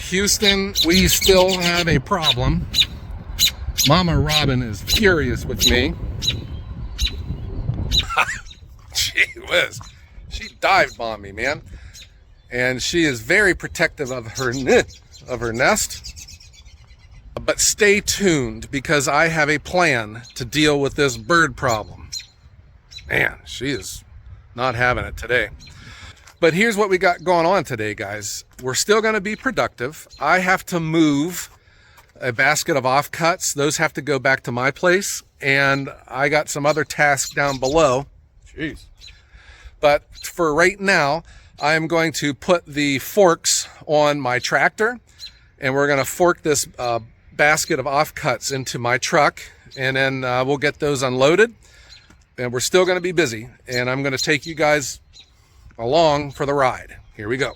Houston, we still have a problem. Mama Robin is furious with me. Gee whiz. She dive bombed me, man. And she is very protective of her nest. But stay tuned, because I have a plan to deal with this bird problem. Man, she is not having it today. But here's what we got going on today, guys. We're still going to be productive. I have to move a basket of offcuts. Those have to go back to my place. And I got some other tasks down below. Jeez. But for right now, I'm going to put the forks on my tractor. And we're going to fork this basket of offcuts into my truck. And then we'll get those unloaded. And we're still going to be busy. And I'm going to take you guys along for the ride. Here we go.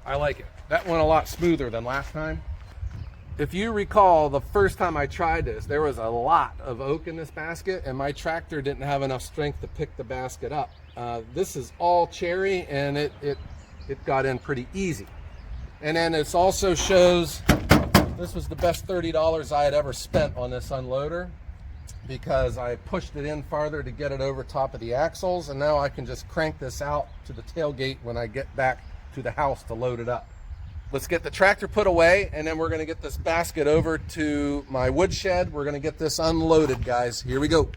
I like it. That went a lot smoother than last time. If you recall, the first time I tried this, there was a lot of oak in this basket, and my tractor didn't have enough strength to pick the basket up. This is all cherry, and it got in pretty easy. And then it also shows this was the best $30 I had ever spent on this unloader, because I pushed it in farther to get it over top of the axles, and now I can just crank this out to the tailgate when I get back to the house to load it up. Let's get the tractor put away, and then we're going to get this basket over to my woodshed. We're going to get this unloaded, guys. Here we go.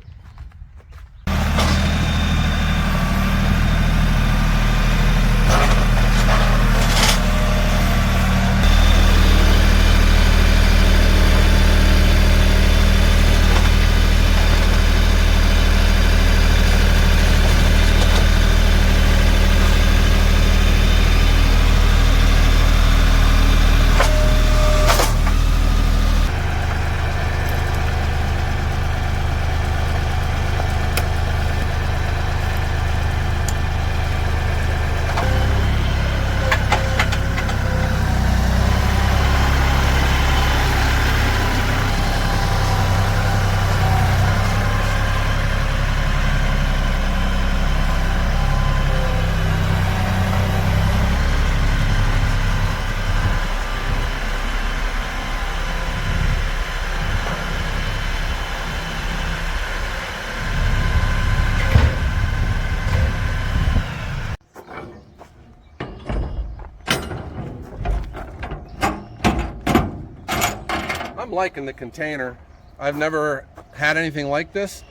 I'm liking the container. I've never had anything like this.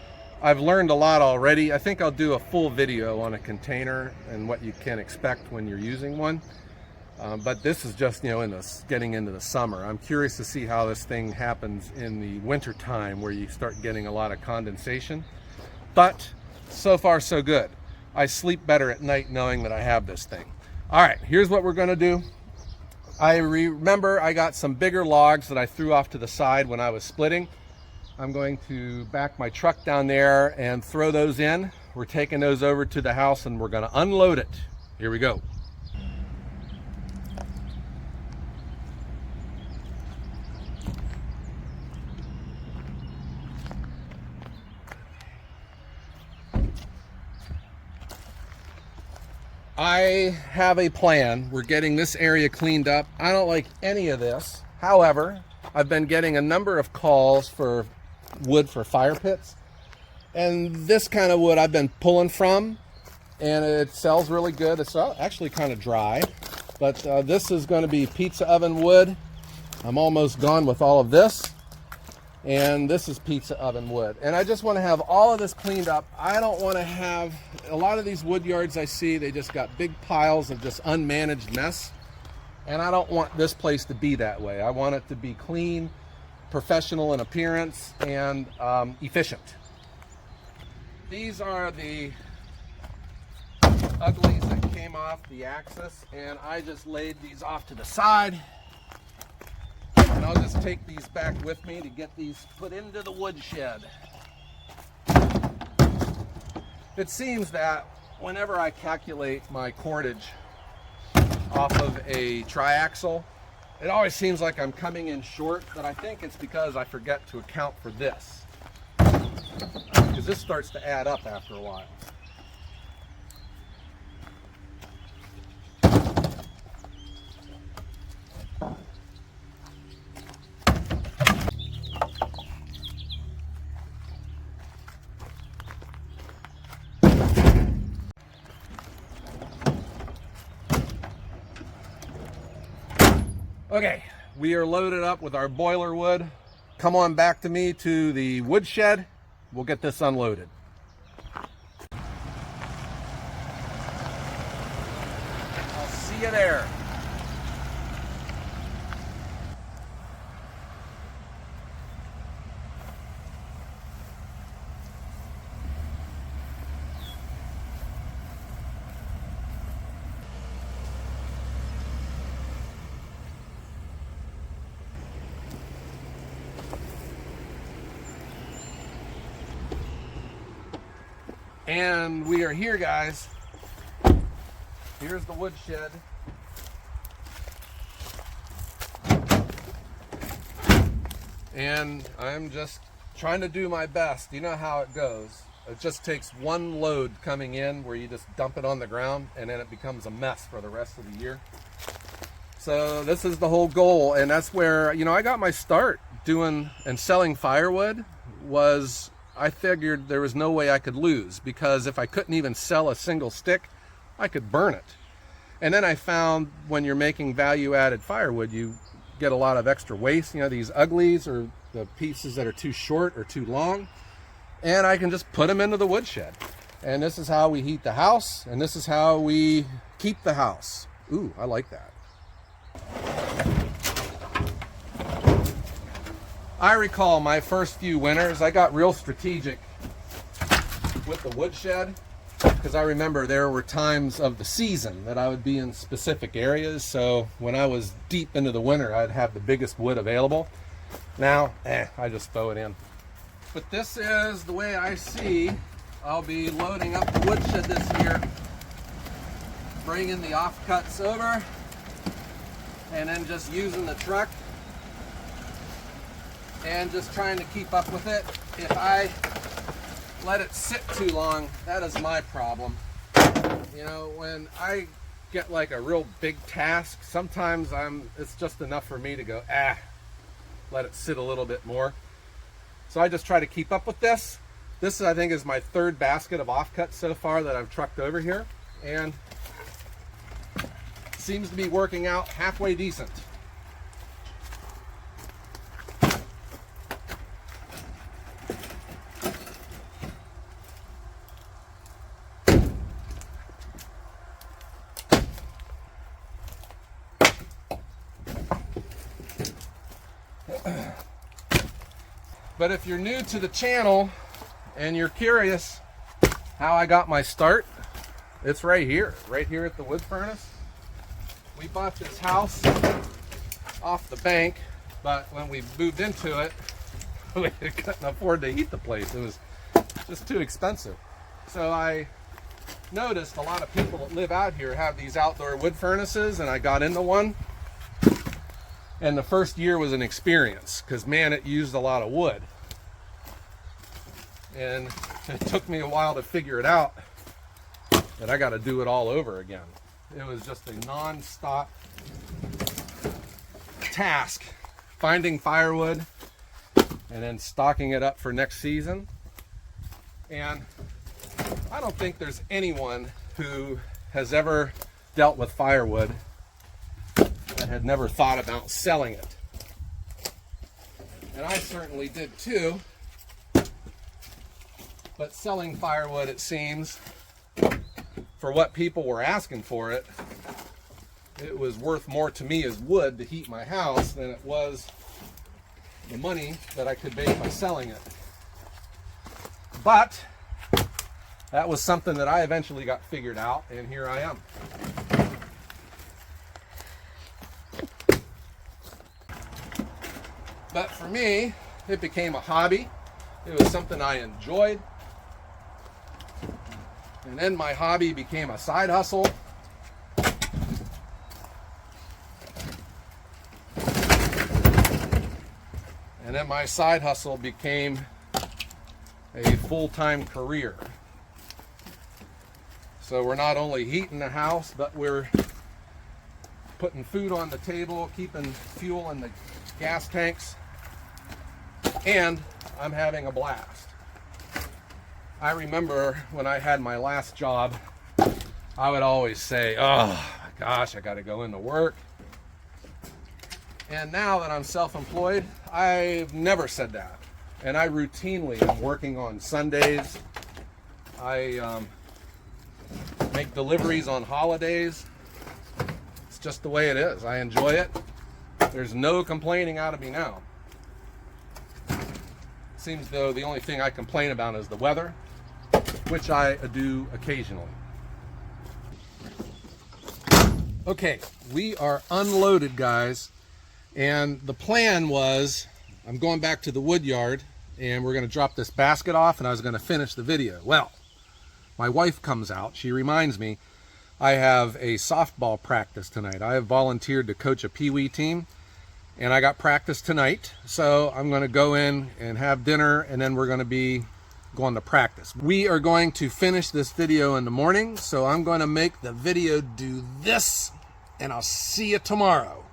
I've learned a lot already. I think I'll do a full video on a container and what you can expect when you're using one. But this is just, you know, getting into the summer. I'm curious to see how this thing happens in the winter time where you start getting a lot of condensation. But so far so good. I sleep better at night knowing that I have this thing. All right, here's what we're gonna do. I remember I got some bigger logs that I threw off to the side when I was splitting. I'm going to back my truck down there and throw those in. We're taking those over to the house and we're gonna unload it. Here we go. I have a plan. We're getting this area cleaned up. I don't like any of this. However, I've been getting a number of calls for wood for fire pits. And this kind of wood I've been pulling from, and it sells really good. It's actually kind of dry, but this is going to be pizza oven wood. I'm almost gone with all of this. And this is pizza oven wood. And I just want to have all of this cleaned up. I don't want to have, a lot of these wood yards I see, they just got big piles of just unmanaged mess. And I don't want this place to be that way. I want it to be clean, professional in appearance, and efficient. These are the uglies that came off the axis, and I just laid these off to the side. And I'll just take these back with me to get these put into the woodshed. It seems that whenever I calculate my cordage off of a triaxle, it always seems like I'm coming in short, but I think it's because I forget to account for this. Because this starts to add up after a while. Okay, we are loaded up with our boiler wood. Come on back to me to the woodshed. We'll get this unloaded. I'll see you there. And we are here, guys. Here's the woodshed. And I'm just trying to do my best. You know how it goes. It just takes one load coming in where you just dump it on the ground and then it becomes a mess for the rest of the year. So this is the whole goal, and that's where, you know, I got my start doing and selling firewood. Was I figured there was no way I could lose, because if I couldn't even sell a single stick, I could burn it. And then I found when you're making value-added firewood, you get a lot of extra waste. You know, these uglies or the pieces that are too short or too long, and I can just put them into the woodshed. And this is how we heat the house, and this is how we keep the house. Ooh, I like that. I recall my first few winters, I got real strategic with the woodshed, because I remember there were times of the season that I would be in specific areas. So when I was deep into the winter, I'd have the biggest wood available. Now, I just throw it in. But this is the way I see I'll be loading up the woodshed this year. Bringing the offcuts over, and then just using the truck and just trying to keep up with it. If I let it sit too long, that is my problem. You know, when I get like a real big task, sometimes it's just enough for me to go, let it sit a little bit more. So I just try to keep up with this. This, I think, is my third basket of offcuts so far that I've trucked over here, and seems to be working out halfway decent. But if you're new to the channel and you're curious how I got my start, it's right here at the wood furnace. We bought this house off the bank, but when we moved into it, we couldn't afford to heat the place. It was just too expensive. So I noticed a lot of people that live out here have these outdoor wood furnaces, and I got into one. And the first year was an experience, because man, it used a lot of wood. And it took me a while to figure it out that I got to do it all over again. It was just a non-stop task, finding firewood and then stocking it up for next season. And I don't think there's anyone who has ever dealt with firewood that had never thought about selling it. And I certainly did too. But selling firewood, it seems, for what people were asking for it, it was worth more to me as wood to heat my house than it was the money that I could make by selling it. But that was something that I eventually got figured out, and here I am. But for me, it became a hobby. It was something I enjoyed. And then my hobby became a side hustle. And then my side hustle became a full-time career. So we're not only heating the house, but we're putting food on the table, keeping fuel in the gas tanks, and I'm having a blast. I remember when I had my last job, I would always say, oh my gosh, I got to go into work. And now that I'm self-employed, I've never said that. And I routinely am working on Sundays. I make deliveries on holidays. It's just the way it is. I enjoy it. There's no complaining out of me now. Seems though the only thing I complain about is the weather, which I do occasionally. Okay, we are unloaded, guys, and the plan was I'm going back to the wood yard and we're going to drop this basket off and I was going to finish the video. Well, my wife comes out. She reminds me I have a softball practice tonight. I have volunteered to coach a pee-wee team, and I got practice tonight, so I'm going to go in and have dinner, and then we're going to be going to practice. We are going to finish this video in the morning, so I'm going to make the video do this, and I'll see you tomorrow.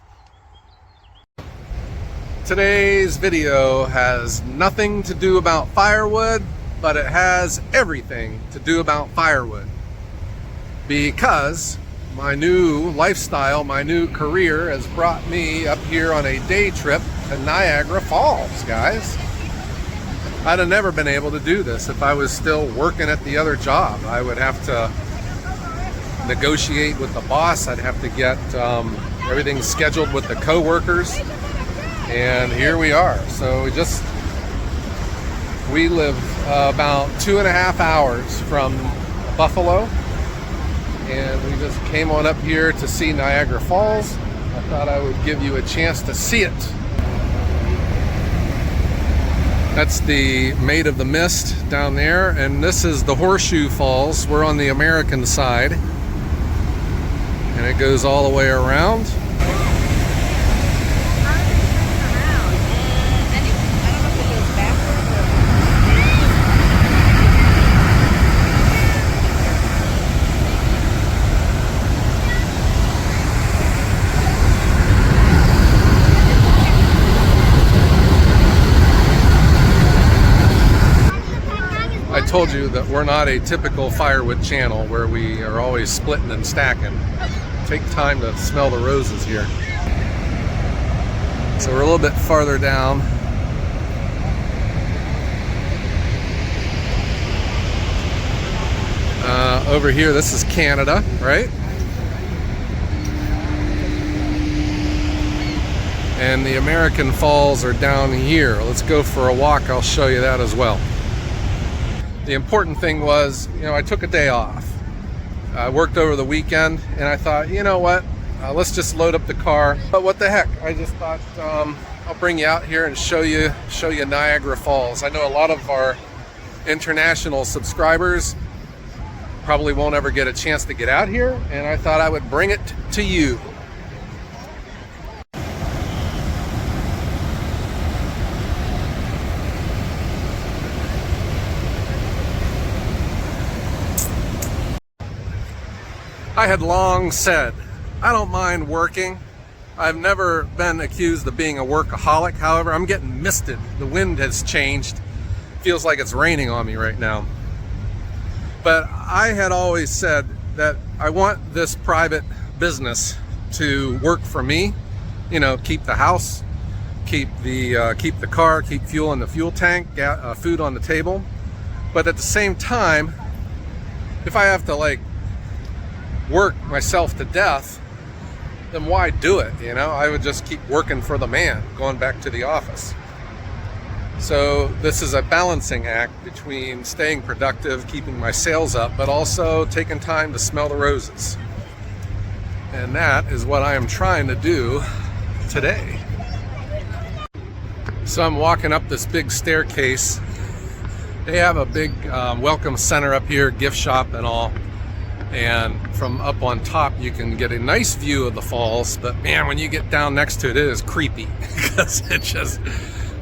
Today's video has nothing to do about firewood, but it has everything to do about firewood. Because my new lifestyle, my new career has brought me up here on a day trip to Niagara Falls, guys. I'd have never been able to do this if I was still working at the other job. I would have to negotiate with the boss. I'd have to get everything scheduled with the co-workers. And here we are. So we live about 2.5 hours from Buffalo. And we just came on up here to see Niagara Falls. I thought I would give you a chance to see it. That's the Maid of the Mist down there, and this is the Horseshoe Falls. We're on the American side, and it goes all the way around. I told you that we're not a typical firewood channel where we are always splitting and stacking. Take time to smell the roses here. So we're a little bit farther down. Over here, this is Canada, right? And the American Falls are down here. Let's go for a walk. I'll show you that as well. The important thing was, I took a day off. I worked over the weekend, and I thought, you know what? Let's just load up the car. But what the heck? I just thought I'll bring you out here and show you Niagara Falls. I know a lot of our international subscribers probably won't ever get a chance to get out here, and I thought I would bring it to you. I had long said, I don't mind working. I've never been accused of being a workaholic. However, I'm getting misted. The wind has changed. Feels like it's raining on me right now. But I had always said that I want this private business to work for me. Keep the house, keep the car, keep fuel in the fuel tank, food on the table. But at the same time, if I have to work myself to death, then why do it? I would just keep working for the man, going back to the office. So this is a balancing act between staying productive, keeping my sales up, but also taking time to smell the roses. And that is what I am trying to do today. So I'm walking up this big staircase. They have a big welcome center up here, gift shop and all. And from up on top you can get a nice view of the falls, but man, when you get down next to it, it is creepy because it's just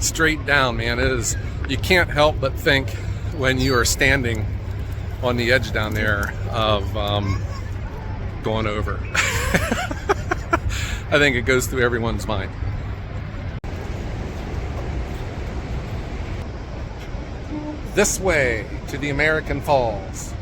straight down, man. It is, you can't help but think when you are standing on the edge down there of going over. I think it goes through everyone's mind. This way to the American Falls.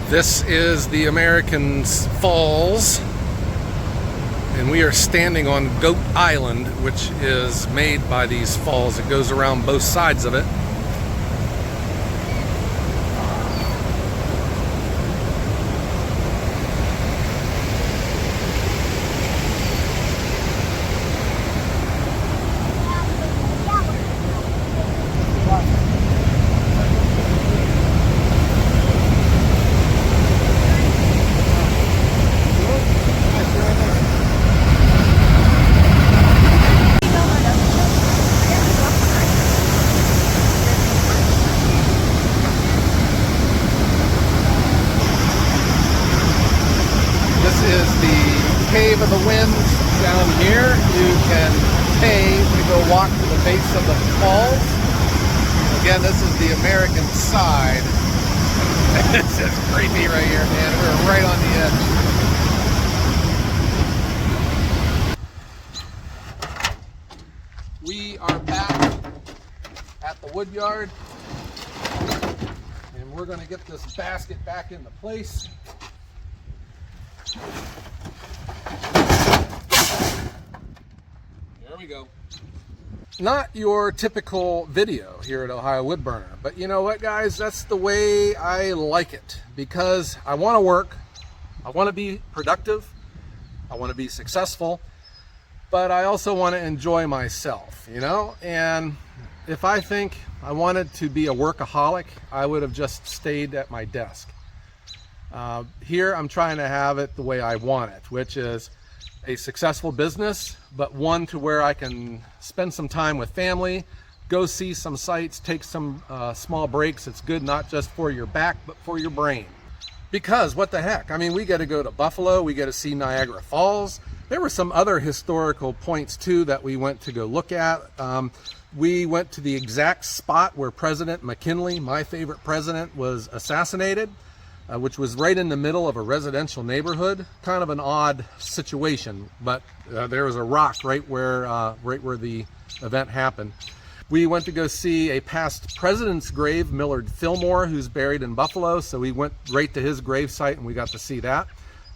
This is the American Falls, and we are standing on Goat Island, which is made by these falls. It goes around both sides of it. Cave of the Winds down here. You can pay to go walk to the base of the falls. Again, this is the American side. It's just creepy right here, man. We're right on the edge. We are back at the wood yard, and we're going to get this basket back into place. There we go. Not your typical video here at Ohio Woodburner, but you know what, guys? That's the way I like it, because I want to work, I want to be productive, I want to be successful, but I also want to enjoy myself, And if I think I wanted to be a workaholic, I would have just stayed at my desk. Here I'm trying to have it the way I want it, which is a successful business, but one to where I can spend some time with family, go see some sights, take some small breaks. It's good not just for your back, but for your brain. Because what the heck? I mean, we get to go to Buffalo, we get to see Niagara Falls. There were some other historical points too that we went to go look at. We went to the exact spot where President McKinley, my favorite president, was assassinated. Which was right in the middle of a residential neighborhood. Kind of an odd situation, but there was a rock right where the event happened. We went to go see a past president's grave, Millard Fillmore, who's buried in Buffalo, so we went right to his grave site and we got to see that.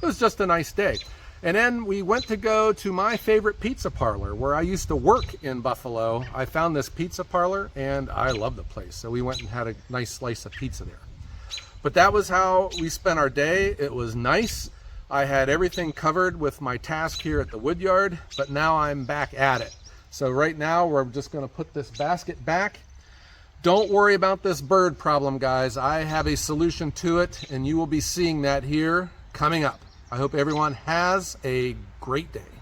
It was just a nice day. And then we went to go to my favorite pizza parlor where I used to work in Buffalo. I found this pizza parlor and I love the place. So we went and had a nice slice of pizza there. But that was how we spent our day. It was nice. I had everything covered with my task here at the wood yard, but now I'm back at it. So right now we're just going to put this basket back. Don't worry about this bird problem, guys. I have a solution to it, and you will be seeing that here coming up. I hope everyone has a great day.